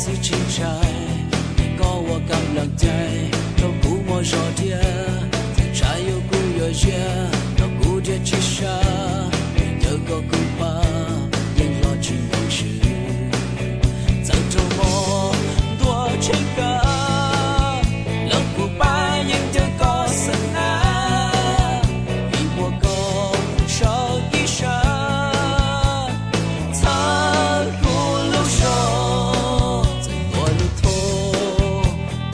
ซื้อชิงชัยแต่ก็ว่ากำลังใจเรากูมัวรอเดียชายอยู่กูอยู่เชียเรากูเดียชิชาเดี๋ยวก็กูพายังรอชิงยังชื่อ在周末多情歌让กูไปยังเจอก็สนา一我够手一生苍古路上在多路途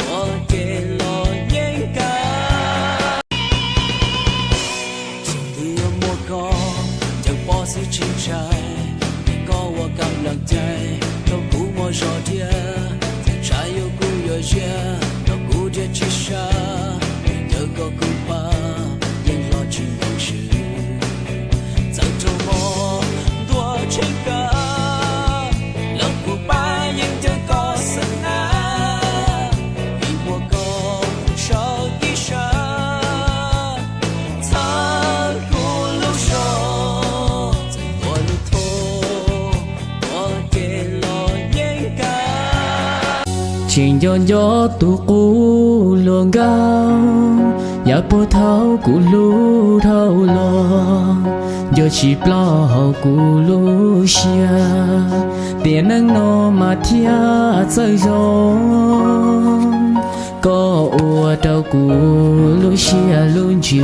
我跌落眼干情侣有莫讲就波斯情ชัยก็ว่ากำลังใจเรากูมัวรอเดียชายอยู่กูอยู่เชียเรากูเดียชิชาเดี๋ยวก็กูพายังรอชิงยังชื่อ在周末多情歌让กูไปยังเจอก็สนา一我够手一生苍古路上在多路途我跌落眼干情悠悠度古龙高，也波涛古路头浪，有起不老古路下，别能那么天在容，个我到古路下路去。